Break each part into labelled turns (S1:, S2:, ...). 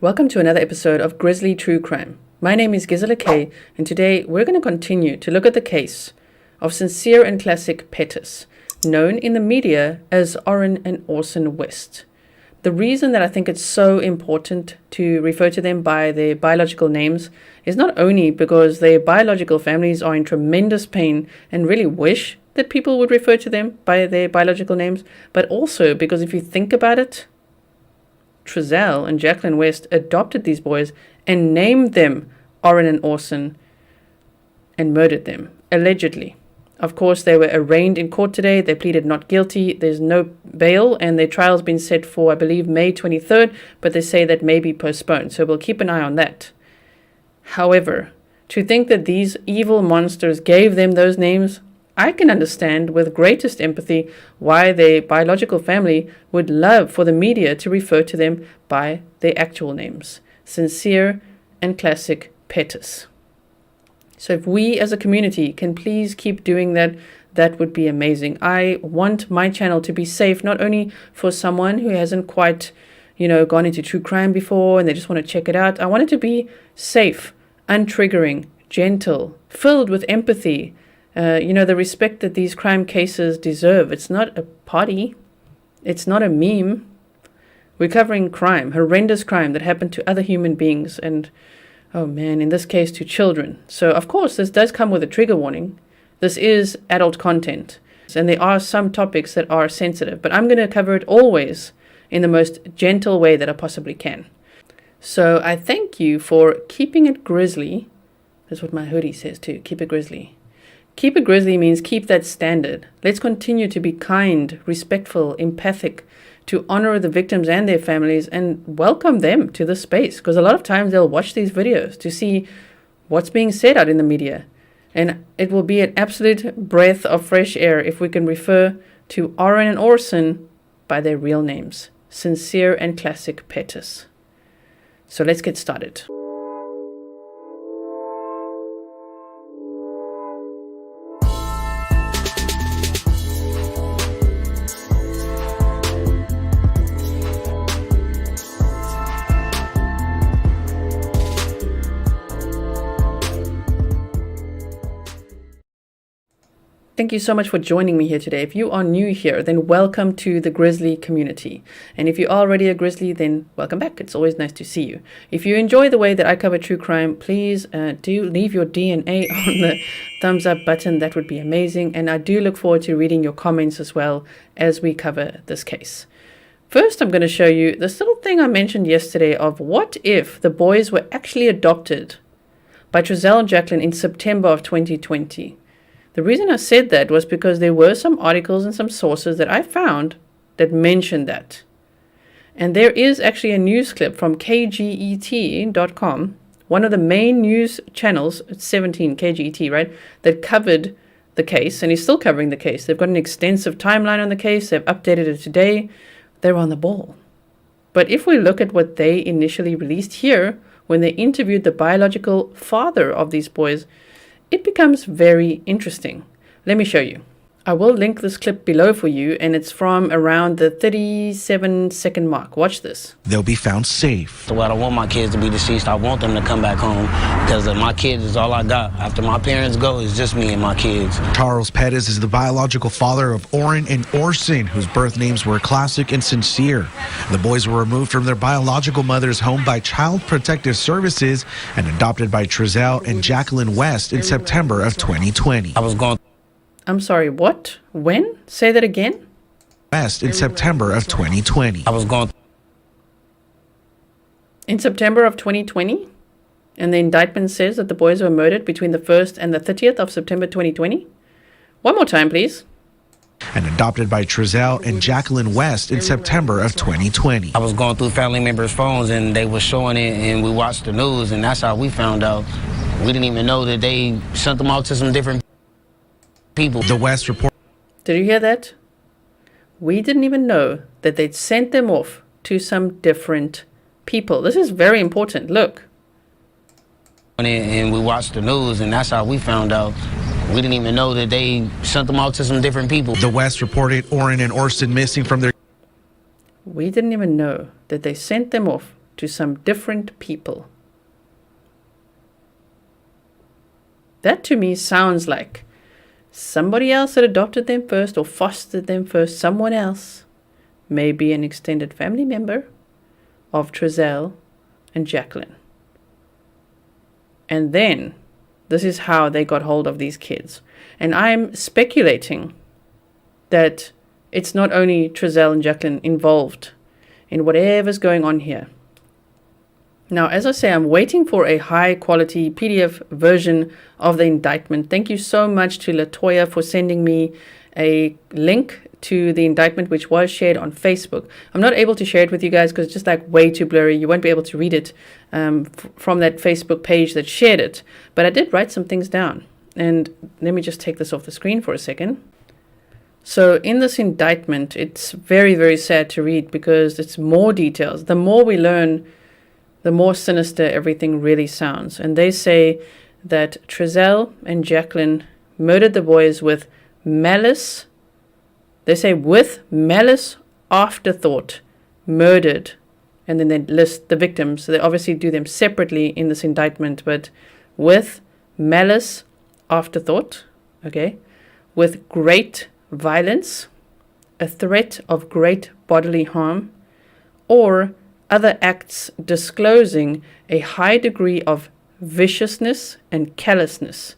S1: Welcome to another episode of Grizzly True Crime. My name is Grizzly, and today we're going to continue to look at the case of sincere and classic Pettis, known in the media as Orrin and Orson West. The reason that I think it's so important to refer to them by their biological names is not only because their biological families are in tremendous pain and really wish that people would refer to them by their biological names, but also because if you think about it, Trezell and Jacqueline West adopted these boys and named them Orrin and Orson and murdered them, allegedly. Of course, they were arraigned in court today. They pleaded not guilty. There's no bail, and their trial's been set for, I believe, May 23rd, but they say that may be postponed, so we'll keep an eye on that. However, to think that these evil monsters gave them those names, I can understand with greatest empathy why their biological family would love for the media to refer to them by their actual names, sincere and classic Pettis. So if we as a community can please keep doing that, that would be amazing. I want my channel to be safe, not only for someone who hasn't quite, gone into true crime before and they just want to check it out. I want it to be safe, untriggering, gentle, filled with empathy, the respect that these crime cases deserve. It's not a party. It's not a meme. We're covering crime, horrendous crime that happened to other human beings and, oh man, in this case to children. So of course this does come with a trigger warning. This is adult content and there are some topics that are sensitive, but I'm going to cover it always in the most gentle way that I possibly can. So I thank you for keeping it grizzly. That's what my hoodie says too, keep it grizzly. Keep it grizzly means keep that standard. Let's continue to be kind, respectful, empathic, to honor the victims and their families and welcome them to the space. Because a lot of times they'll watch these videos to see what's being said out in the media. And it will be an absolute breath of fresh air if we can refer to Orrin and Orson by their real names, sincere and classic Pettis. So let's get started. Thank you so much for joining me here today. If you are new here, then welcome to the Grizzly community. And if you're already a Grizzly, then welcome back. It's always nice to see you. If you enjoy the way that I cover true crime, please do leave your DNA on the thumbs up button. That would be amazing. And I do look forward to reading your comments as well as we cover this case. First, I'm going to show you this little thing I mentioned yesterday of what if the boys were actually adopted by Trezell and Jacqueline in September of 2020. The reason I said that was because there were some articles and some sources that I found that mentioned that. And there is actually a news clip from kget.com, one of the main news channels, it's 17 KGET, right, that covered the case and is still covering the case. They've got an extensive timeline on the case. They've updated it today. They're on the ball. But if we look at what they initially released here, when they interviewed the biological father of these boys, it becomes very interesting. Let me show you. I will link this clip below for you, and it's from around the 37-second mark. Watch this.
S2: They'll be found safe.
S3: So I don't want my kids to be deceased. I want them to come back home because my kids is all I got. After my parents go, it's just me and my kids.
S2: Charles Pettis is the biological father of Orrin and Orson, whose birth names were Classic and Sincere. The boys were removed from their biological mother's home by Child Protective Services and adopted by Trezell and Jacqueline West in September of 2020.
S1: I'm sorry, what? When? Say that again?
S2: West in September of 2020.
S1: In September of 2020? And the indictment says that the boys were murdered between the 1st and the 30th of September 2020? One more time, please.
S2: And adopted by Trezell and Jacqueline West in September of 2020.
S3: I was going through family members' phones and they were showing it and we watched the news and that's how we found out. We didn't even know that they sent them out to some different people.
S2: The West report.
S1: Did you hear that? We didn't even know that they'd sent them off to some different people. This is very important. Look.
S3: And we watched the news and that's how we found out. We didn't even know that they sent them out to some different people.
S2: The West reported Orrin and Orson missing from their...
S1: We didn't even know that they sent them off to some different people. That to me sounds like somebody else that adopted them first or fostered them first, someone else, maybe an extended family member of Trezell and Jacqueline. And then this is how they got hold of these kids. And I'm speculating that it's not only Trezell and Jacqueline involved in whatever's going on here. Now, as I say, I'm waiting for a high quality PDF version of the indictment. Thank you so much to Latoya for sending me a link to the indictment, which was shared on Facebook. I'm not able to share it with you guys because it's just like way too blurry. You won't be able to read it from that Facebook page that shared it. But I did write some things down. And let me just take this off the screen for a second. So in this indictment, it's very, very sad to read because it's more details. The more we learn, the more sinister everything really sounds. And they say that Trezell and Jacqueline murdered the boys with malice. They say with malice, afterthought, murdered. And then they list the victims. So they obviously do them separately in this indictment, but with malice, afterthought, okay, with great violence, a threat of great bodily harm, or other acts disclosing a high degree of viciousness and callousness.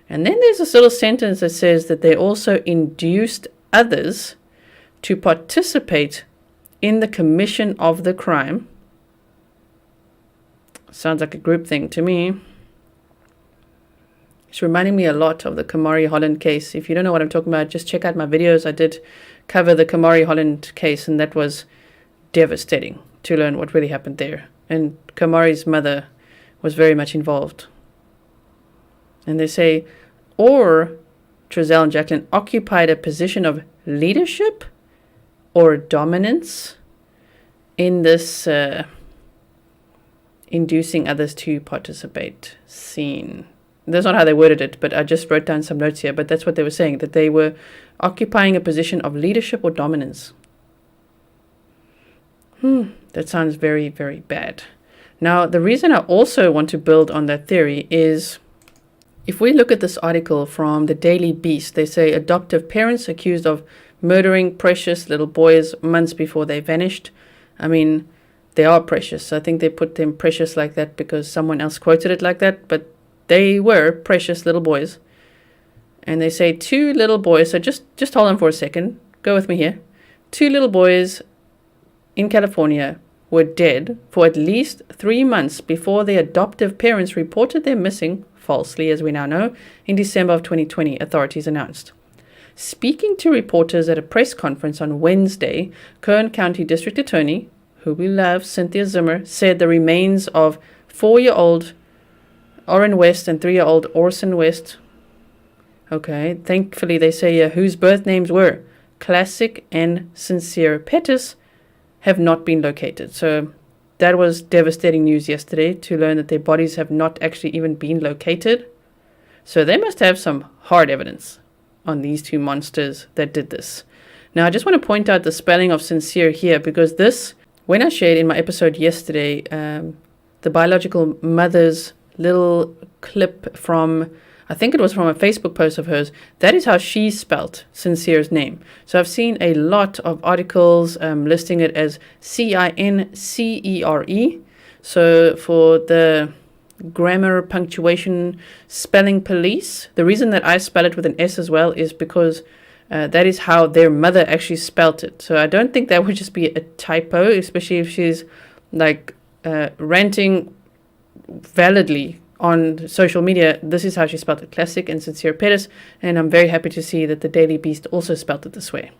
S1: And then there's this little sentence that says that they also induced others to participate in the commission of the crime. Sounds like a group thing to me. It's reminding me a lot of the Kamari Holland case. If you don't know what I'm talking about, just check out my videos. I did cover the Kamari Holland case, and that was devastating to learn what really happened there. And Kamari's mother was very much involved. And they say, or Trezell and Jacqueline occupied a position of leadership or dominance in this inducing others to participate scene. That's not how they worded it, but I just wrote down some notes here. But that's what they were saying, that they were occupying a position of leadership or dominance. That sounds very, very bad. Now, the reason I also want to build on that theory is, if we look at this article from the Daily Beast, they say adoptive parents accused of murdering precious little boys months before they vanished. I mean, they are precious. I think they put them precious like that because someone else quoted it like that, but they were precious little boys. And they say 2 little boys, so just hold on for a second. Go with me here. 2 little boys in California were dead for at least 3 months before their adoptive parents reported them missing, falsely as we now know, in December of 2020, authorities announced. Speaking to reporters at a press conference on Wednesday, Kern County District Attorney, who we love, Cynthia Zimmer, said the remains of 4-year-old Orrin West and 3-year-old Orson West, okay, thankfully they say whose birth names were Classic and Sincere Pettis, have not been located. So that was devastating news yesterday to learn that their bodies have not actually even been located. So they must have some hard evidence on these 2 monsters that did this. Now, I just want to point out the spelling of sincere here, because this, when I shared in my episode yesterday, the biological mother's little clip from, I think it was from a Facebook post of hers, that is how she spelt Sincere's name. So I've seen a lot of articles listing it as Cincere. So for the grammar, punctuation, spelling police, the reason that I spell it with an S as well is because that is how their mother actually spelt it. So I don't think that would just be a typo, especially if she's like ranting validly on social media. This is how she spelled it, Classic and Sincere Pettis, and I'm very happy to see that the Daily Beast also spelled it this way.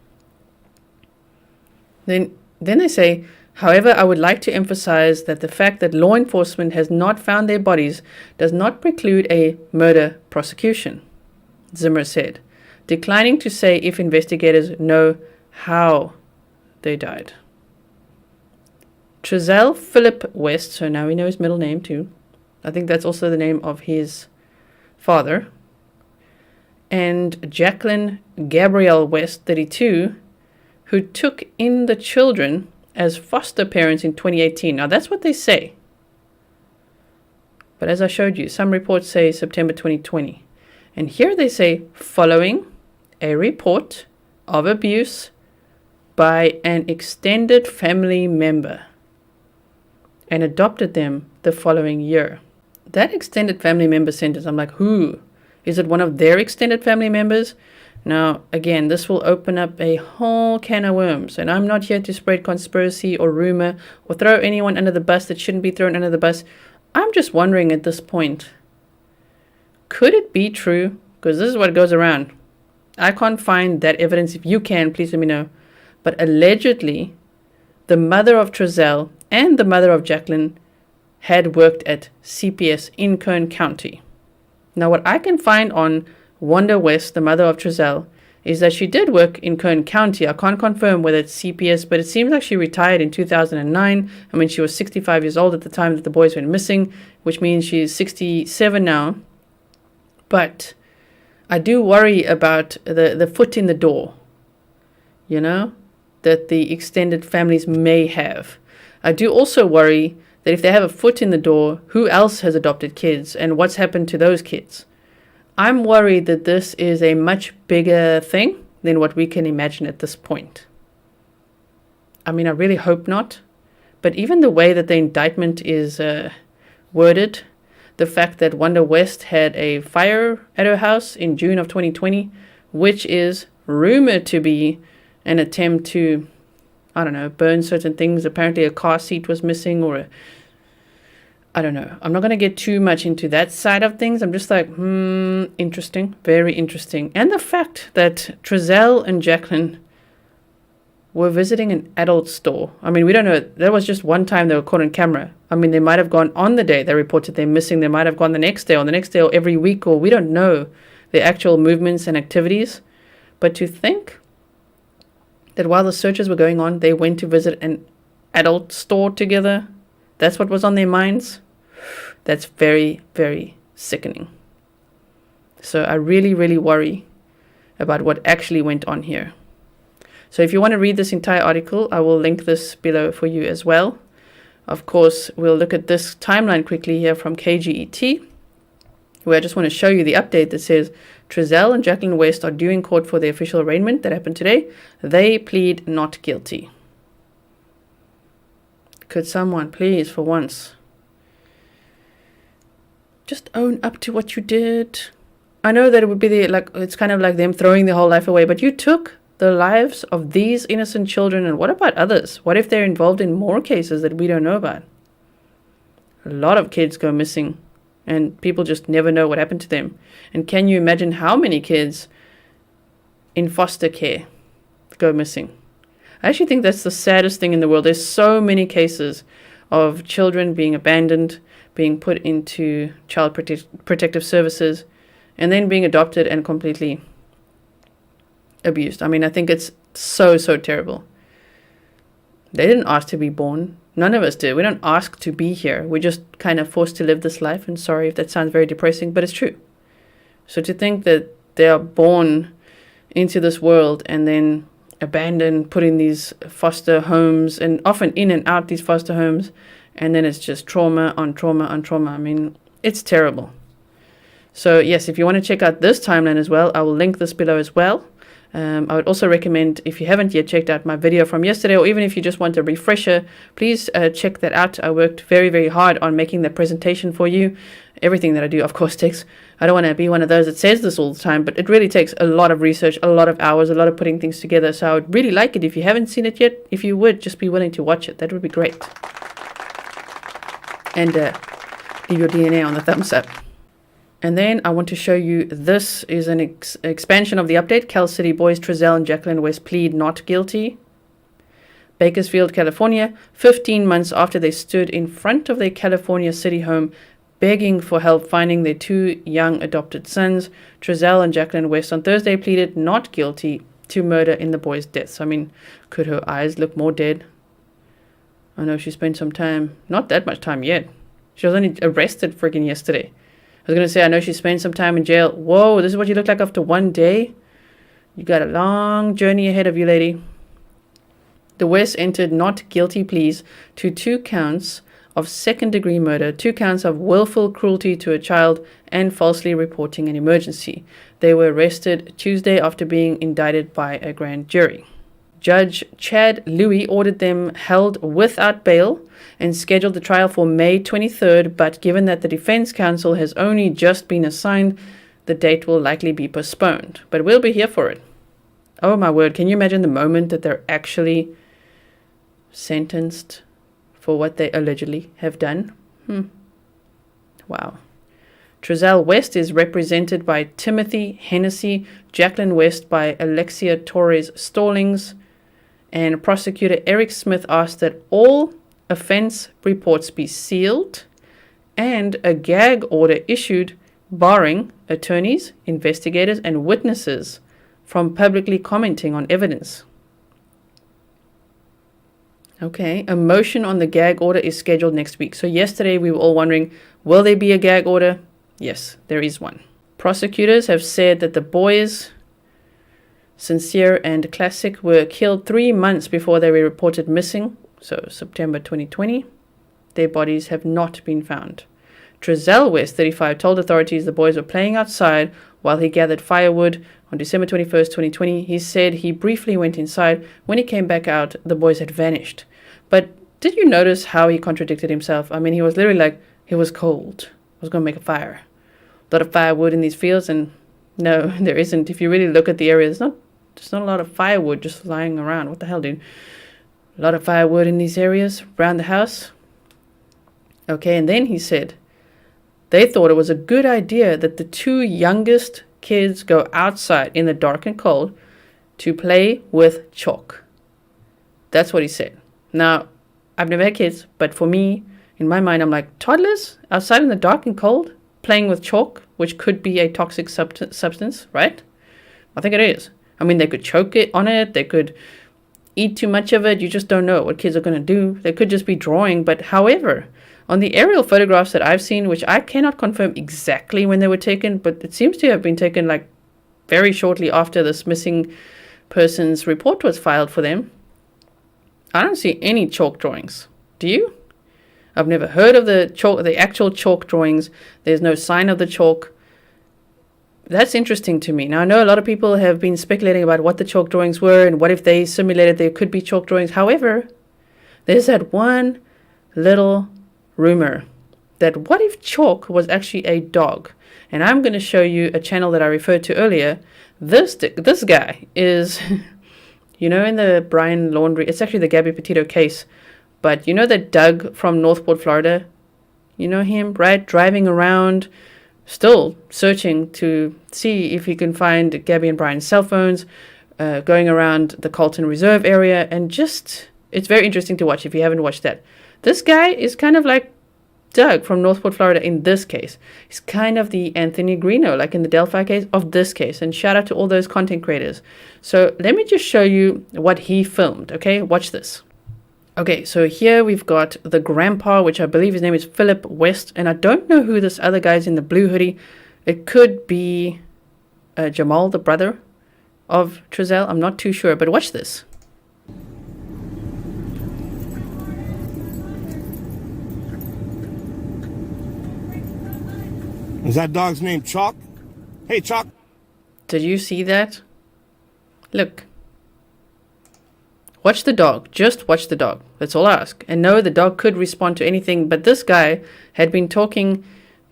S1: Then they say, however, I would like to emphasize that the fact that law enforcement has not found their bodies does not preclude a murder prosecution, Zimmer said, declining to say if investigators know how they died. Trezell Philip West, so now we know his middle name too. I think that's also the name of his father. And Jacqueline Gabrielle West, 32, who took in the children as foster parents in 2018. Now, that's what they say. But as I showed you, some reports say September 2020. And here they say, following a report of abuse by an extended family member, and adopted them the following year. That extended family member sentence, I'm like, who? Is it one of their extended family members? Now, again, this will open up a whole can of worms, and I'm not here to spread conspiracy or rumor or throw anyone under the bus that shouldn't be thrown under the bus. I'm just wondering at this point, could it be true? Because this is what goes around. I can't find that evidence. If you can, please let me know. But allegedly, the mother of Trezell and the mother of Jacqueline had worked at CPS in Kern County. Now, what I can find on Wanda West, the mother of Trezell, is that she did work in Kern County. I can't confirm whether it's CPS, but it seems like she retired in 2009. I mean, she was 65 years old at the time that the boys went missing, which means she's 67 now. But I do worry about the foot in the door, you know, that the extended families may have. I do also worry that if they have a foot in the door, who else has adopted kids and what's happened to those kids? I'm worried that this is a much bigger thing than what we can imagine at this point. I mean, I really hope not. But even the way that the indictment is worded, the fact that Wanda West had a fire at her house in June of 2020, which is rumored to be an attempt to, I don't know, burn certain things. Apparently a car seat was missing, or I don't know. I'm not going to get too much into that side of things. I'm just like, interesting, very interesting. And the fact that Trezell and Jacqueline were visiting an adult store. I mean, we don't know. That was just one time they were caught on camera. I mean, they might have gone on the day they reported they're missing. They might have gone the next day, or the next day, or every week, or we don't know their actual movements and activities. But to think that while the searches were going on, they went to visit an adult store together, that's what was on their minds. That's very, very sickening. So I really, really worry about what actually went on here. So if you want to read this entire article, I will link this below for you as well. Of course, we'll look at this timeline quickly here from KGET, where I just want to show you the update that says Trezell and Jacqueline West are due in court for the official arraignment that happened today. They plead not guilty. Could someone please, for once, just own up to what you did? I know that it would be it's kind of like them throwing their whole life away, but you took the lives of these innocent children, and what about others? What if they're involved in more cases that we don't know about? A lot of kids go missing, and people just never know what happened to them. And can you imagine how many kids in foster care go missing? I actually think that's the saddest thing in the world. There's so many cases of children being abandoned, being put into child protective services, and then being adopted and completely abused. I mean, I think it's so, so terrible. They didn't ask to be born. None of us did. We don't ask to be here. We're just kind of forced to live this life. And sorry if that sounds very depressing, but it's true. So to think that they are born into this world and then abandoned, put in these foster homes, and often in and out these foster homes, and then it's just trauma on trauma on trauma. I mean, it's terrible. So yes, if you want to check out this timeline as well, I will link this below as well. I would also recommend, if you haven't yet checked out my video from yesterday, or even if you just want a refresher, please check that out. I worked very, very hard on making that presentation for you. Everything that I do, of course, takes, I don't want to be one of those that says this all the time, but it really takes a lot of research, a lot of hours, a lot of putting things together. So I would really like it if you haven't seen it yet. If you would, just be willing to watch it. That would be great. And leave your DNA on the thumbs up. And then I want to show you, this is an expansion of the update. Cal City boys Trezell and Jacqueline West plead not guilty. Bakersfield, California, 15 months after they stood in front of their California city home begging for help finding their two young adopted sons, Trezell and Jacqueline West on Thursday pleaded not guilty to murder in the boys' deaths. I mean, could her eyes look more dead? I know she spent some time, not that much time yet. She was only arrested freaking yesterday. I was going to say, I know she spent some time in jail. Whoa, this is what you look like after one day? You got a long journey ahead of you, lady. The Wests entered not guilty pleas to 2 counts of second-degree murder, 2 counts of willful cruelty to a child, and falsely reporting an emergency. They were arrested Tuesday after being indicted by a grand jury. Judge Chad Louis ordered them held without bail and scheduled the trial for May 23rd, but given that the defense counsel has only just been assigned, the date will likely be postponed. But we'll be here for it. Oh my word, can you imagine the moment that they're actually sentenced for what they allegedly have done? Wow. Trezell West is represented by Timothy Hennessy, Jacqueline West by Alexia Torres Stallings, and prosecutor Eric Smith asked that all offense reports be sealed and a gag order issued barring attorneys, investigators, and witnesses from publicly commenting on evidence. Okay, a motion on the gag order is scheduled next week. So yesterday we were all wondering, will there be a gag order? Yes, there is one. Prosecutors have said that the boys, Sincere and Classic, were killed 3 months before they were reported missing, so September 2020. Their bodies have not been found. Trezell West, 35, told authorities the boys were playing outside while he gathered firewood on December 21st, 2020. He said he briefly went inside. When he came back out, the boys had vanished. But did you notice how he contradicted himself? I mean, he was literally like, it was cold. I was going to make a fire. A lot of firewood in these fields, and no, there isn't. If you really look at the area, there's not a lot of firewood just lying around. What the hell, dude? A lot of firewood in these areas around the house. Okay, and then he said they thought it was a good idea that the 2 youngest kids go outside in the dark and cold to play with chalk. That's what he said. Now, I've never had kids, but for me, in my mind, I'm like, toddlers outside in the dark and cold playing with chalk, which could be a toxic substance, right? I think it is. I mean, they could choke it on it. They could eat too much of it. You just don't know what kids are going to do. They could just be drawing. But however, on the aerial photographs that I've seen, which I cannot confirm exactly when they were taken, but it seems to have been taken like very shortly after this missing person's report was filed for them, I don't see any chalk drawings. Do you? I've never heard of the actual chalk drawings. There's no sign of the chalk. That's interesting to me. Now, I know a lot of people have been speculating about what the chalk drawings were and what if they simulated there could be chalk drawings. However, there's that one little rumor that what if chalk was actually a dog? And I'm going to show you a channel that I referred to earlier. This guy is, you know, in the Brian Laundrie, it's actually the Gabby Petito case, but you know that Doug from Northport, Florida? You know him, right? Driving around, still searching to see if he can find Gabby and Brian's cell phones, going around the Carlton Reserve area, and just, it's very interesting to watch if you haven't watched that. This guy is kind of like Doug from Northport, Florida in this case. He's kind of the Anthony Greeno, like in the Delphi case, of this case. And shout out to all those content creators. So let me just show you what he filmed, okay? Watch this. Okay, so here we've got the grandpa, which I believe his name is Philip West. And I don't know who this other guy is in the blue hoodie. It could be Jamal, the brother of Trezell. I'm not too sure, but watch this.
S4: Is that dog's name Chalk? Hey, Chalk.
S1: Did you see that? Look. Watch the dog. Just watch the dog. That's all I ask. And no, the dog could respond to anything, but this guy had been talking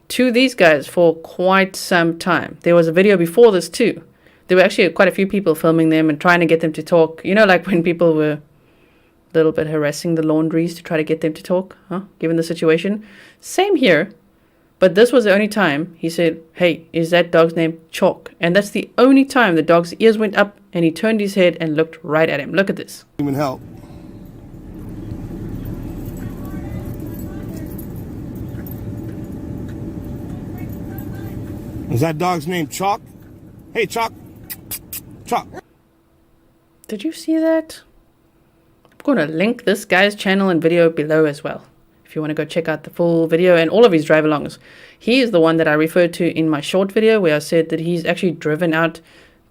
S1: to these guys for quite some time. There was a video before this too. There were actually quite a few people filming them and trying to get them to talk. You know, like when people were a little bit harassing the Laundries to try to get them to talk, given the situation. Same here. But this was the only time he said, hey, is that dog's name Chalk? And that's the only time the dog's ears went up and he turned his head and looked right at him. Look at this.
S4: Human help. Is that dog's name Chalk? Hey, Chalk. Chalk.
S1: Did you see that? I'm going to link this guy's channel and video below as well, if you want to go check out the full video and all of his drive-alongs. He is the one that I referred to in my short video where I said that he's actually driven out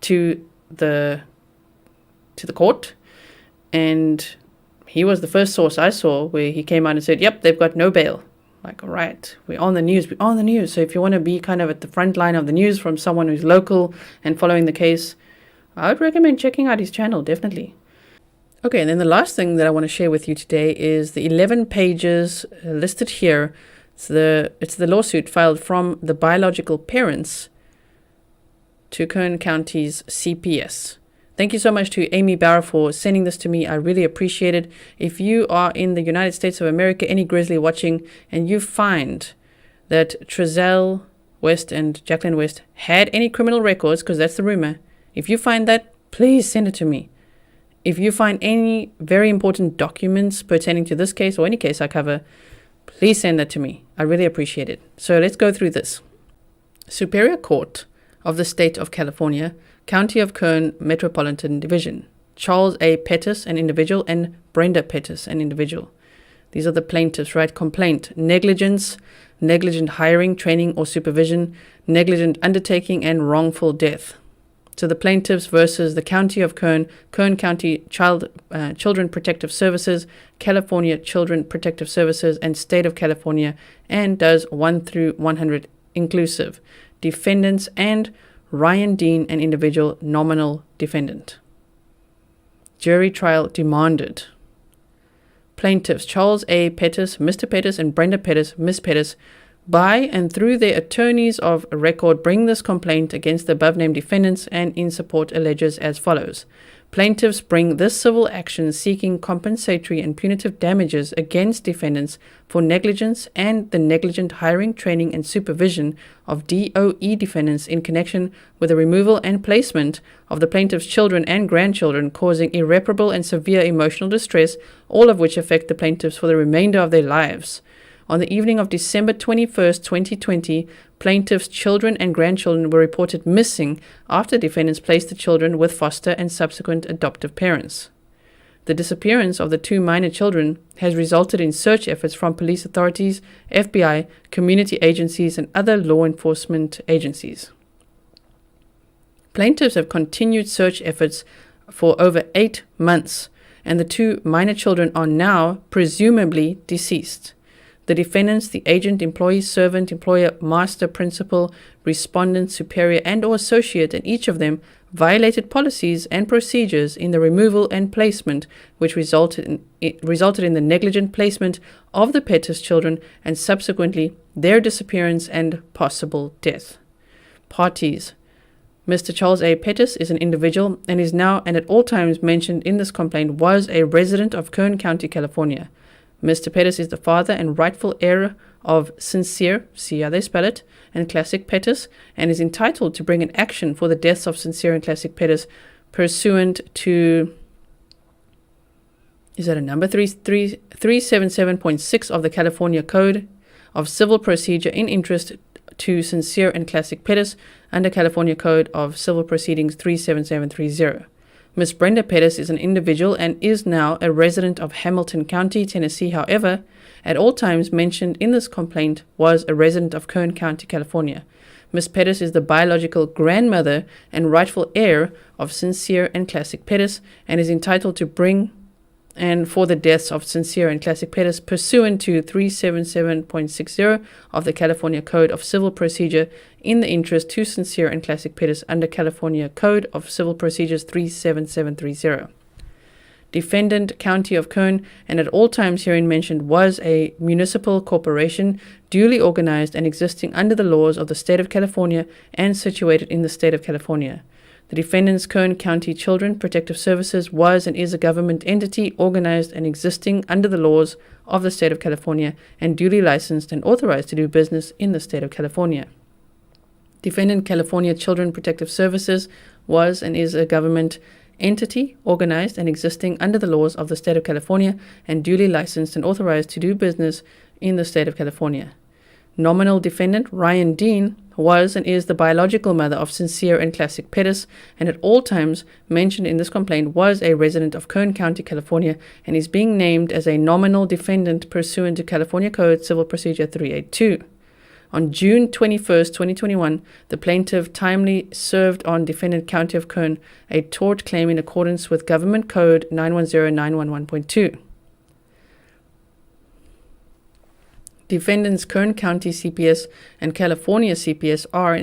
S1: to the court and he was the first source I saw where he came out and said, yep, they've got no bail. Like, all right, we're on the news. So if you want to be kind of at the front line of the news from someone who's local and following the case, I would recommend checking out his channel, definitely. Okay, and then the last thing that I want to share with you today is the 11 pages listed here. It's the lawsuit filed from the biological parents to Kern County's CPS. Thank you so much to Amy Barra for sending this to me. I really appreciate it. If you are in the United States of America, any Grizzly watching, and you find that Trezell West and Jacqueline West had any criminal records, because that's the rumor, if you find that, please send it to me. If you find any very important documents pertaining to this case or any case I cover, please send that to me. I really appreciate it. So let's go through this. Superior Court of the State of California, County of Kern Metropolitan Division. Charles A. Pettis, an individual, and Brenda Pettis, an individual. These are the plaintiffs, right? Complaint: negligence, negligent hiring, training, or supervision, negligent undertaking, and wrongful death. So the plaintiffs versus the County of Kern, Kern County Children Protective Services, California Children Protective Services, and State of California, and does 1 through 100 inclusive. Defendants and Ryan Dean, an individual, nominal defendant. Jury trial demanded. Plaintiffs Charles A. Pettis, Mr. Pettis, and Brenda Pettis, Miss Pettis, by and through their attorneys of record, bring this complaint against the above-named defendants and in support alleges as follows. Plaintiffs bring this civil action seeking compensatory and punitive damages against defendants for negligence and the negligent hiring, training, and supervision of DOE defendants in connection with the removal and placement of the plaintiff's children and grandchildren, causing irreparable and severe emotional distress, all of which affect the plaintiffs for the remainder of their lives. On the evening of December 21st, 2020, plaintiffs' children and grandchildren were reported missing after defendants placed the children with foster and subsequent adoptive parents. The disappearance of the 2 minor children has resulted in search efforts from police authorities, FBI, community agencies, and other law enforcement agencies. Plaintiffs have continued search efforts for over 8 months, and the 2 minor children are now presumably deceased. The defendants, the agent, employee, servant, employer, master, principal, respondent, superior, and or associate, and each of them violated policies and procedures in the removal and placement, which resulted in the negligent placement of the Pettis children and subsequently their disappearance and possible death. Parties: Mr. Charles A. Pettis is an individual and is now, and at all times mentioned in this complaint, was a resident of Kern County, California. Mr. Pettis is the father and rightful heir of Sincere, see how they spell it, and Classic Pettis, and is entitled to bring an action for the deaths of Sincere and Classic Pettis pursuant to, is that a number, 377.6 of the California Code of Civil Procedure in interest to Sincere and Classic Pettis under California Code of Civil Proceedings 37730. Miss Brenda Pettis is an individual and is now a resident of Hamilton County, Tennessee. However, at all times mentioned in this complaint was a resident of Kern County, California. Miss Pettis is the biological grandmother and rightful heir of Sincere and Classic Pettis and is entitled to bring and for the deaths of Sincere and Classic Pettis pursuant to 377.60 of the California Code of Civil Procedure in the interest to Sincere and Classic Pettis under California Code of Civil Procedures 37730. Defendant, County of Kern, and at all times herein mentioned, was a municipal corporation duly organized and existing under the laws of the State of California and situated in the State of California. The defendant's Kern County Children Protective Services was and is a government entity organized and existing under the laws of the State of California and duly licensed and authorized to do business in the State of California. Defendant California Children Protective Services was and is a government entity organized and existing under the laws of the State of California and duly licensed and authorized to do business in the State of California. Nominal defendant Ryan Dean was and is the biological mother of Sincere and Classic Pettis, and at all times mentioned in this complaint was a resident of Kern County, California, and is being named as a nominal defendant pursuant to California Code Civil Procedure 382. On June 21st, 2021, the plaintiff timely served on defendant County of Kern a tort claim in accordance with Government Code 910911.2. Defendants Kern County CPS and California CPS are,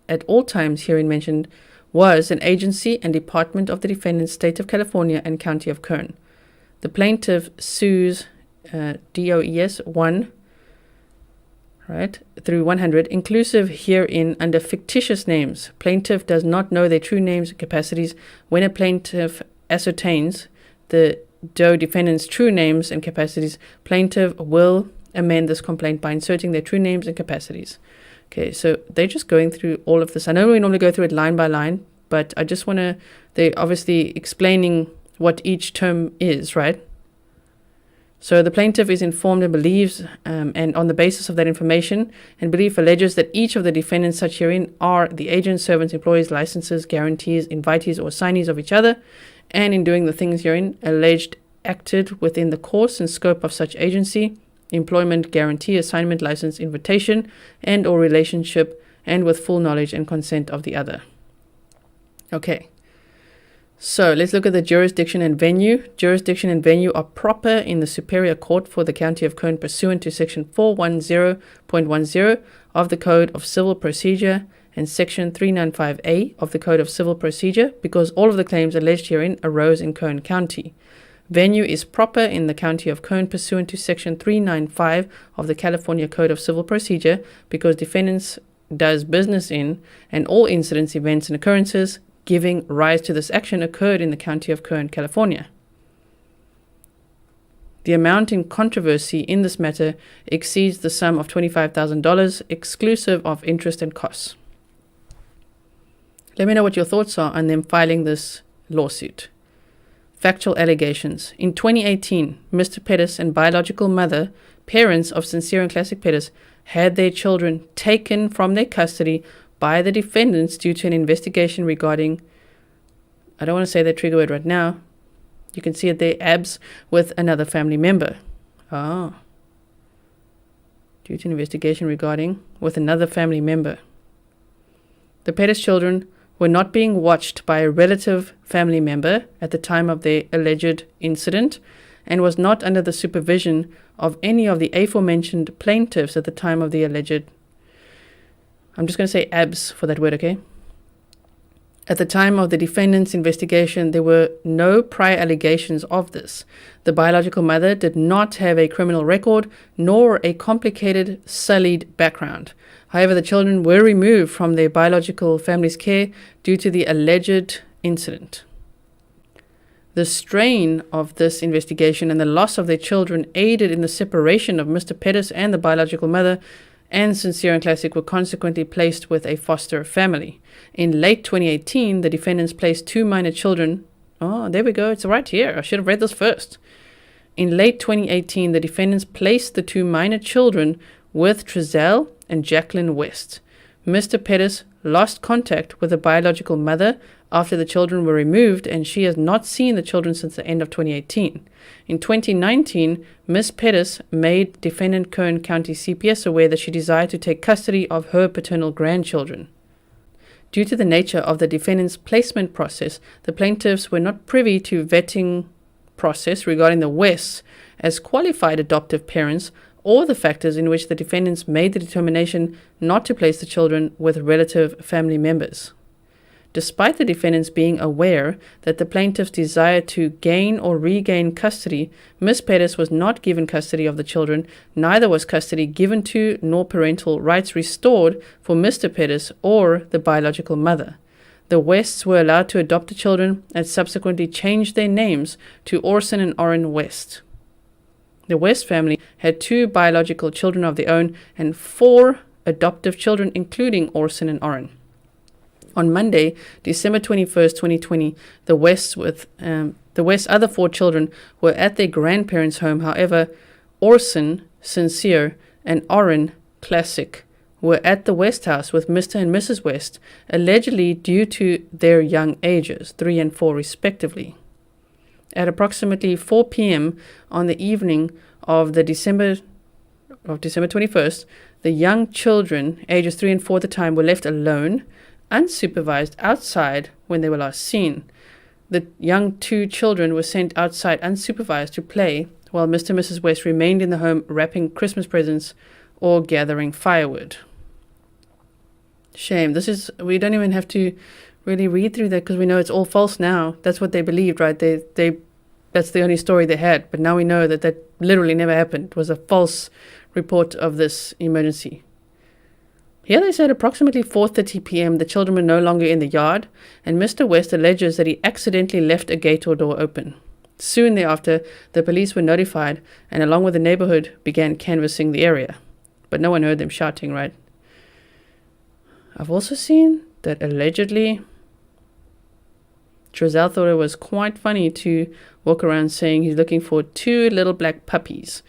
S1: at all times herein mentioned, was an agency and department of the defendant's state of California and county of Kern. The plaintiff sues DOES 1 right, through 100, inclusive herein under fictitious names. Plaintiff does not know their true names and capacities. When a plaintiff ascertains the DOE defendant's true names and capacities, plaintiff will amend this complaint by inserting their true names and capacities. Okay, so they're just going through all of this. I know we normally go through it line by line, but I just want to, they're obviously explaining what each term is, right? So the plaintiff is informed and believes, and on the basis of that information and belief alleges that each of the defendants such herein are the agents, servants, employees, licenses, guarantees, invitees, or signees of each other, and in doing the things herein alleged acted within the course and scope of such agency, employment, guarantee, assignment, license, invitation, and or relationship, and with full knowledge and consent of the other. Okay. So let's look at the jurisdiction and venue. Jurisdiction and venue are proper in the Superior Court for the County of Kern pursuant to Section 410.10 of the Code of Civil Procedure and Section 395A of the Code of Civil Procedure, because all of the claims alleged herein arose in Kern County. Venue is proper in the County of Kern pursuant to Section 395 of the California Code of Civil Procedure, because defendants does business in, and all incidents, events, and occurrences giving rise to this action occurred in the County of Kern, California. The amount in controversy in this matter exceeds the sum of $25,000, exclusive of interest and costs. Let me know what your thoughts are on them filing this lawsuit. Factual allegations. In 2018, Mr. Pettis and biological mother, parents of Sincere and Classic Pettis, had their children taken from their custody by the defendants due to an investigation regarding, I don't want to say that trigger word right now. You can see it there, abs, with another family member. Due to an investigation regarding with another family member. The Pettis children were not being watched by a relative family member at the time of the alleged incident and was not under the supervision of any of the aforementioned plaintiffs at the time of the alleged, I'm just going to say abs for that word, okay? At the time of the defendant's investigation, there were no prior allegations of this. The biological mother did not have a criminal record nor a complicated, sullied background. However, the children were removed from their biological family's care due to the alleged incident. The strain of this investigation and the loss of their children aided in the separation of Mr. Pettis and the biological mother, and Sincere and Classic were consequently placed with a foster family. In late 2018, the defendants placed two minor children. Oh, there we go. It's right here. I should have read this first. In late 2018, the defendants placed the two minor children with Trezell and Jacqueline West. Mr. Pettis lost contact with the biological mother after the children were removed, and she has not seen the children since the end of 2018. In 2019, Ms. Pettis made defendant Kern County CPS aware that she desired to take custody of her paternal grandchildren. Due to the nature of the defendant's placement process, the plaintiffs were not privy to vetting process regarding the Wests as qualified adoptive parents or the factors in which the defendants made the determination not to place the children with relative family members. Despite the defendants being aware that the plaintiffs desired to gain or regain custody, Ms. Pettis was not given custody of the children, neither was custody given to nor parental rights restored for Mr. Pettis or the biological mother. The Wests were allowed to adopt the children and subsequently changed their names to Orson and Orrin West. The West family had two biological children of their own and 4 adoptive children, including Orson and Orrin. On Monday, December 21st, 2020, the West's other 4 children were at their grandparents' home. However, Orson, Sincere, and Orrin, Classic, were at the West house with Mr. and Mrs. West, allegedly due to their young ages, 3 and 4 respectively. At approximately 4 p.m. on the evening of December 21st, the young children, ages 3 and 4 at the time, were left alone, unsupervised outside when they were last seen. The young 2 children were sent outside unsupervised to play while Mr. and Mrs. West remained in the home wrapping Christmas presents or gathering firewood. Shame. We don't even have to really read through that because we know it's all false now. That's what they believed, right? That's the only story they had. But now we know that that literally never happened. It was a false report of this emergency. Here they said approximately 4:30 p.m. the children were no longer in the yard, and Mr. West alleges that he accidentally left a gate or door open. Soon thereafter, the police were notified and along with the neighborhood began canvassing the area. But no one heard them shouting, right? I've also seen that allegedly Trezell thought it was quite funny to walk around saying he's looking for 2 little black puppies.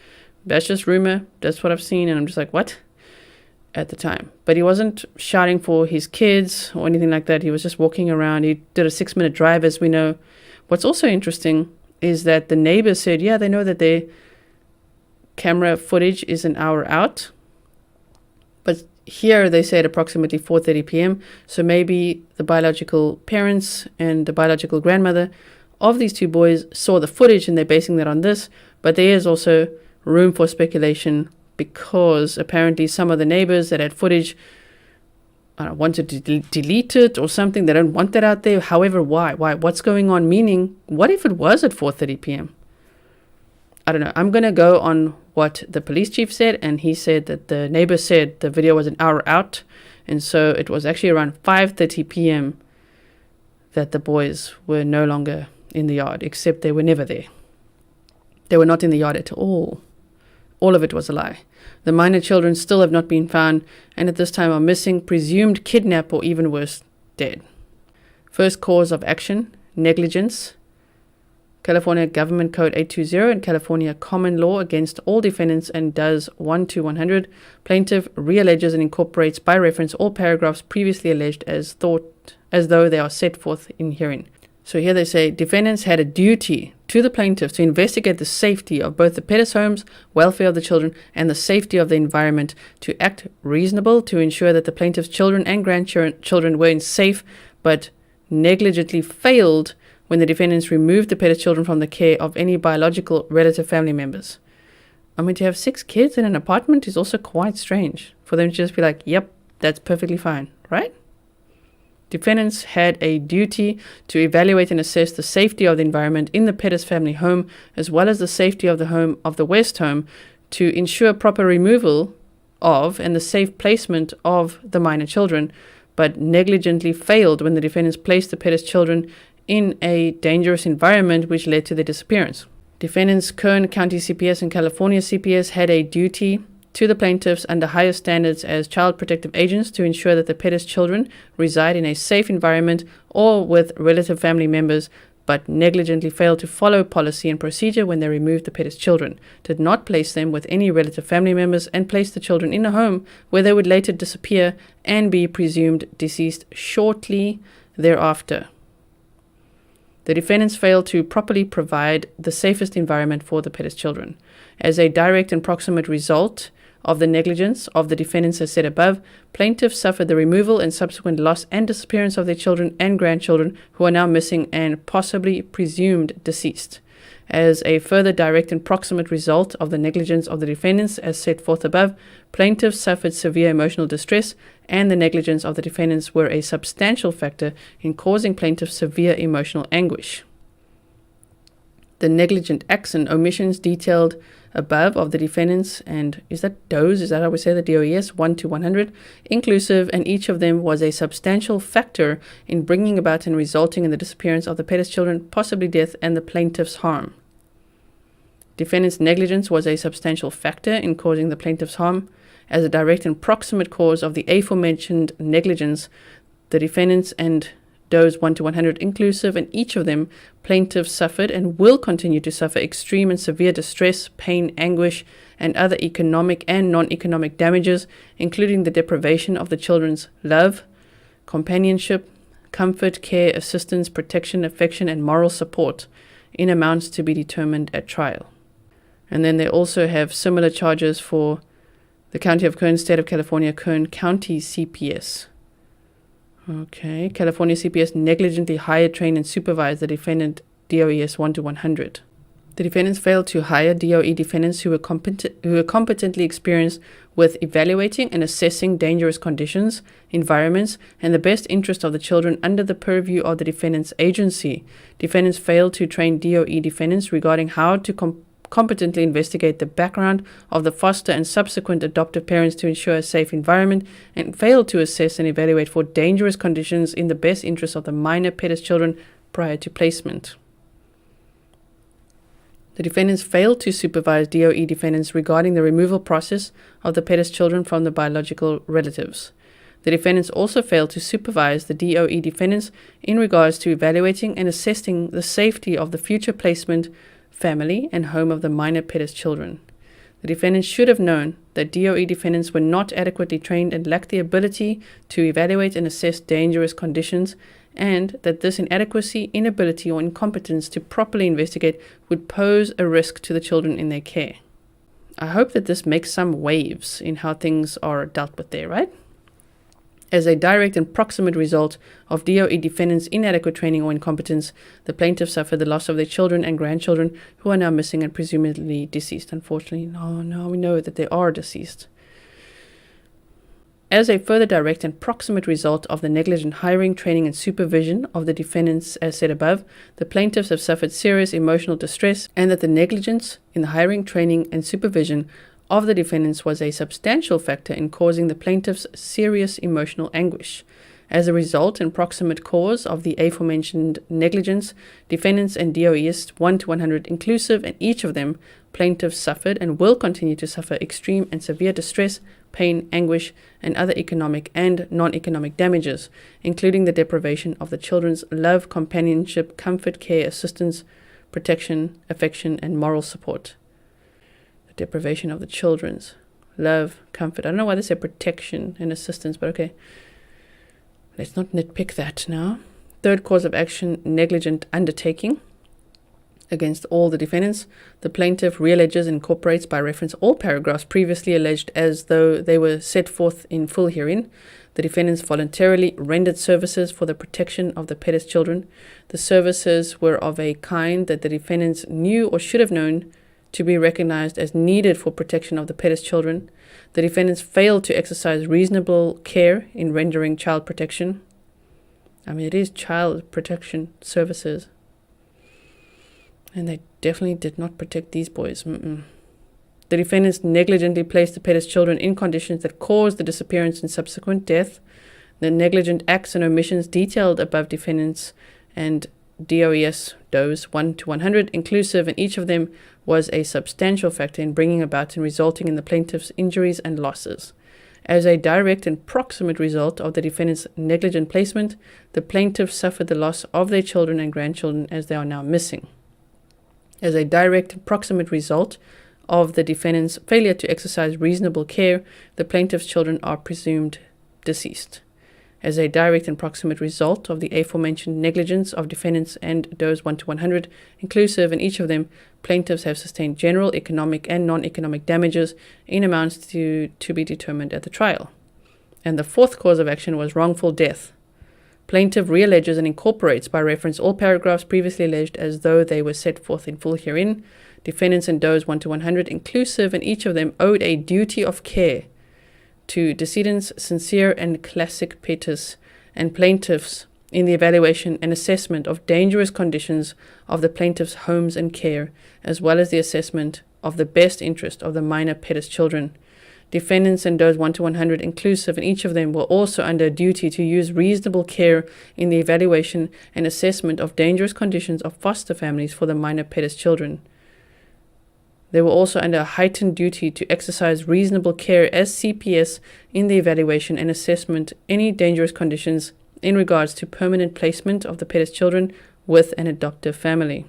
S1: That's just rumor. That's what I've seen. And I'm just like, what? At the time. But he wasn't shouting for his kids or anything like that. He was just walking around. He did a 6-minute drive, as we know. What's also interesting is that the neighbors said, yeah, they know that their camera footage is an hour out. But here they said approximately 4:30 p.m. So maybe the biological parents and the biological grandmother of these 2 boys saw the footage and they're basing that on this. But there is also room for speculation because apparently some of the neighbors that had footage wanted to delete it or something. They don't want that out there. However, why? What's going on? Meaning, what if it was at 4:30 p.m.? I don't know. I'm going to go on what the police chief said, and he said that the neighbor said the video was an hour out, and so it was actually around 5:30 p.m. that the boys were no longer in the yard, except they were never there. They were not in the yard at all. All of it was a lie. The minor children still have not been found, and at this time are missing, presumed kidnapped, or even worse, dead. First cause of action, negligence. California Government Code 820 and California Common Law against all defendants and does 1 to 100. Plaintiff realleges and incorporates by reference all paragraphs previously alleged as though they are set forth in herein. So here they say defendants had a duty to the plaintiffs to investigate the safety of both the Pettis homes, welfare of the children, and the safety of the environment, to act reasonable to ensure that the plaintiff's children and grandchildren were in safe, but negligently failed when the defendants removed the Pettis children from the care of any biological relative family members. I mean, to have 6 kids in an apartment is also quite strange. For them to just be like, yep, that's perfectly fine, right? Defendants had a duty to evaluate and assess the safety of the environment in the Pettis family home, as well as the safety of the home of the West home, to ensure proper removal of and the safe placement of the minor children, but negligently failed when the defendants placed the Pettis children in a dangerous environment which led to their disappearance. Defendants Kern County CPS and California CPS had a duty to the plaintiffs under higher standards as child protective agents to ensure that the Pettis children reside in a safe environment or with relative family members, but negligently failed to follow policy and procedure when they removed the Pettis children, did not place them with any relative family members, and placed the children in a home where they would later disappear and be presumed deceased shortly thereafter. The defendants failed to properly provide the safest environment for the Pettis children. As a direct and proximate result of the negligence of the defendants as said above, plaintiffs suffered the removal and subsequent loss and disappearance of their children and grandchildren who are now missing and possibly presumed deceased. As a further direct and proximate result of the negligence of the defendants as set forth above, plaintiffs suffered severe emotional distress, and the negligence of the defendants were a substantial factor in causing plaintiffs severe emotional anguish. The negligent acts and omissions detailed above of the defendants, and is that DOEs, is that how we say the DOES, 1 to 100, inclusive, and each of them was a substantial factor in bringing about and resulting in the disappearance of the Pettis children, possibly death, and the plaintiff's harm. Defendant's negligence was a substantial factor in causing the plaintiff's harm. As a direct and proximate cause of the aforementioned negligence, the defendants and DOEs 1 to 100 inclusive, and each of them, plaintiffs suffered and will continue to suffer extreme and severe distress, pain, anguish, and other economic and non-economic damages, including the deprivation of the children's love, companionship, comfort, care, assistance, protection, affection, and moral support in amounts to be determined at trial. And then they also have similar charges for the County of Kern, State of California, Kern County CPS. Okay, California CPS negligently hired, trained, and supervised the defendant DOES 1 to 100. The defendants failed to hire DOE defendants who were competently experienced with evaluating and assessing dangerous conditions, environments, and the best interest of the children under the purview of the defendant's agency. Defendants failed to train DOE defendants regarding how to competently investigate the background of the foster and subsequent adoptive parents to ensure a safe environment, and failed to assess and evaluate for dangerous conditions in the best interest of the minor Pettis children prior to placement. The defendants failed to supervise DOE defendants regarding the removal process of the Pettis children from the biological relatives. The defendants also failed to supervise the DOE defendants in regards to evaluating and assessing the safety of the future placement, family, and home of the minor Pettis children. The defendants should have known that DOE defendants were not adequately trained and lacked the ability to evaluate and assess dangerous conditions, and that this inadequacy, inability, or incompetence to properly investigate would pose a risk to the children in their care. I hope that this makes some waves in how things are dealt with there, right? As a direct and proximate result of DOE defendants' inadequate training or incompetence, the plaintiffs suffered the loss of their children and grandchildren, who are now missing and presumably deceased. Unfortunately, no, we know that they are deceased. As a further direct and proximate result of the negligent hiring, training, and supervision of the defendants as said above, the plaintiffs have suffered serious emotional distress, and that the negligence in the hiring, training, and supervision of the defendants was a substantial factor in causing the plaintiffs serious emotional anguish. As a result and proximate cause of the aforementioned negligence, defendants and DOEists 1 to 100 inclusive, and each of them, plaintiffs suffered and will continue to suffer extreme and severe distress, pain, anguish, and other economic and non-economic damages, including the deprivation of the children's love, companionship, comfort, care, assistance, protection, affection, and moral support. The deprivation of the children's love, comfort. I don't know why they say protection and assistance, but okay. Let's not nitpick that now. Third cause of action, negligent undertaking. Against all the defendants, the plaintiff realleges and incorporates by reference all paragraphs previously alleged as though they were set forth in full herein. The defendants voluntarily rendered services for the protection of the Pettis children. The services were of a kind that the defendants knew or should have known to be recognized as needed for protection of the Pettis children. The defendants failed to exercise reasonable care in rendering child protection. It is child protection services. And they definitely did not protect these boys. The defendants negligently placed the Pettis children in conditions that caused the disappearance and subsequent death. The negligent acts and omissions detailed above defendants and DOEs, DOEs 1 to 100 inclusive, and each of them was a substantial factor in bringing about and resulting in the plaintiff's injuries and losses. As a direct and proximate result of the defendant's negligent placement, the plaintiffs suffered the loss of their children and grandchildren as they are now missing. As a direct and proximate result of the defendant's failure to exercise reasonable care, the plaintiff's children are presumed deceased. As a direct and proximate result of the aforementioned negligence of defendants and DOEs 1 to 100 inclusive, and each of them, plaintiffs have sustained general economic and non-economic damages in amounts to be determined at the trial. And the fourth cause of action was wrongful death. Plaintiff realleges and incorporates by reference all paragraphs previously alleged as though they were set forth in full herein. Defendants and DOEs 1 to 100 inclusive, and each of them owed a duty of care to decedents Sincere and Classic Pettis and plaintiffs in the evaluation and assessment of dangerous conditions of the plaintiff's homes and care, as well as the assessment of the best interest of the minor Pettis children. Defendants and DOEs 1 to 100 inclusive, and each of them were also under a duty to use reasonable care in the evaluation and assessment of dangerous conditions of foster families for the minor Pettis children. They were also under a heightened duty to exercise reasonable care as CPS in the evaluation and assessment any dangerous conditions in regards to permanent placement of the Pettis children with an adoptive family.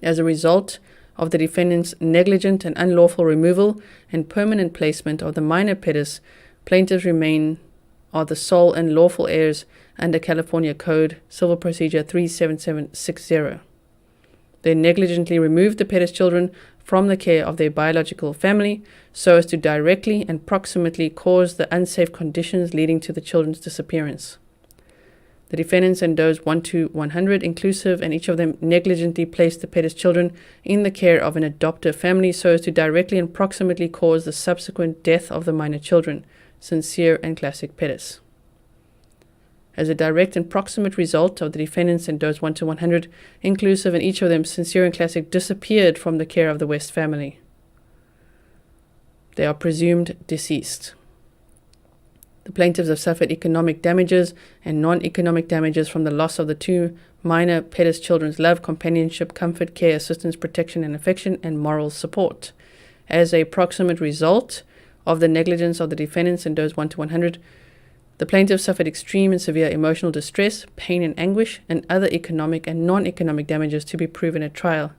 S1: As a result of the defendant's negligent and unlawful removal and permanent placement of the minor Pettis, plaintiffs are the sole and lawful heirs under California Code Civil Procedure 37760. They negligently removed the Pettis children from the care of their biological family so as to directly and proximately cause the unsafe conditions leading to the children's disappearance. The defendants and those 1 to 100 inclusive, and each of them negligently placed the Pettis children in the care of an adoptive family so as to directly and proximately cause the subsequent death of the minor children, Sincere and Classic Pettis. As a direct and proximate result of the defendants and those 1 to 100 inclusive, and each of them, Sincere and Classic, disappeared from the care of the West family. They are presumed deceased. The plaintiffs have suffered economic damages and non-economic damages from the loss of the two minor Pettis children's love, companionship, comfort, care, assistance, protection, and affection, and moral support. As a proximate result of the negligence of the defendants and those 1 to 100, the plaintiffs suffered extreme and severe emotional distress, pain and anguish, and other economic and non-economic damages to be proven at trial.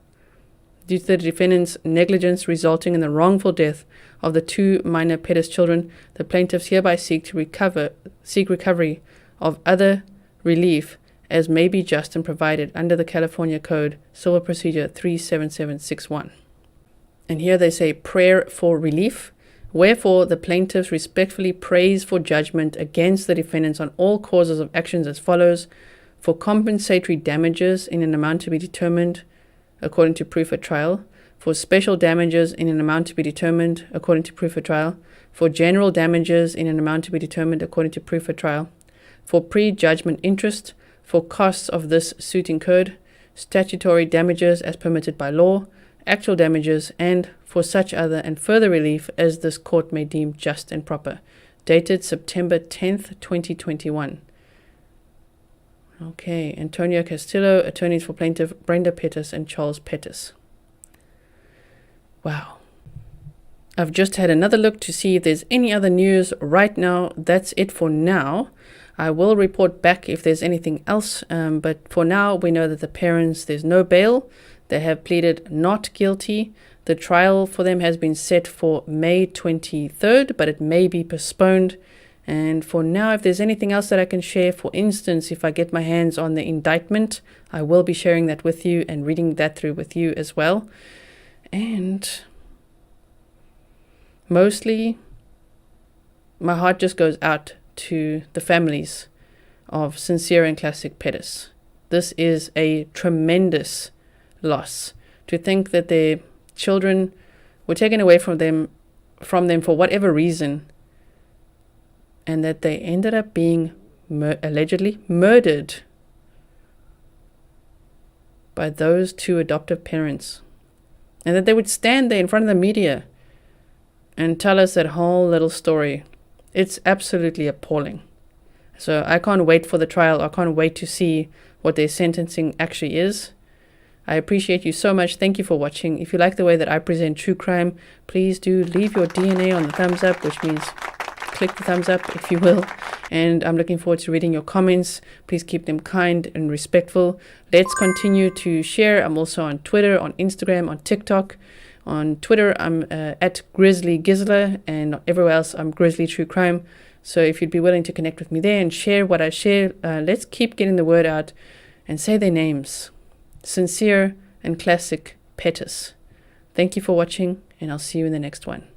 S1: Due to the defendant's negligence resulting in the wrongful death of the two minor Pettis children, the plaintiffs hereby seek recovery of other relief as may be just and provided under the California Code, Civil Procedure 37761. And here they say, prayer for relief. Wherefore, the plaintiffs respectfully prays for judgment against the defendants on all causes of actions as follows: for compensatory damages in an amount to be determined according to proof at trial, for special damages in an amount to be determined according to proof at trial, for general damages in an amount to be determined according to proof at trial, for pre-judgment interest, for costs of this suit incurred, statutory damages as permitted by law, actual damages, and for such other and further relief as this court may deem just and proper. Dated September 10th, 2021. Okay, Antonio Castillo, attorneys for plaintiff Brenda Pettis and Charles Pettis. Wow. I've just had another look to see if there's any other news right now. That's it for now. I will report back if there's anything else, but for now we know that the parents, there's no bail. They have pleaded not guilty. The trial for them has been set for May 23rd, but it may be postponed. And for now, if there's anything else that I can share, for instance, if I get my hands on the indictment, I will be sharing that with you and reading that through with you as well. And mostly, my heart just goes out to the families of Sincere and Classic Pettis. This is a tremendous loss. To think that their children were taken away from them for whatever reason, and that they ended up being allegedly murdered by those two adoptive parents. And that they would stand there in front of the media and tell us that whole little story. It's absolutely appalling. So I can't wait for the trial. I can't wait to see what their sentencing actually is. I appreciate you so much. Thank you for watching. If you like the way that I present true crime, please do leave your DNA on the thumbs up, which means click the thumbs up if you will, and I'm looking forward to reading your comments. Please keep them kind and respectful. Let's continue to share. I'm also on Twitter, on Instagram, on TikTok. On Twitter, I'm at Grizzly Gizla, and everywhere else I'm Grizzly True Crime. So if you'd be willing to connect with me there and share what I share, let's keep getting the word out and say their names. Sincere and Classic Pettis. Thank you for watching, and I'll see you in the next one.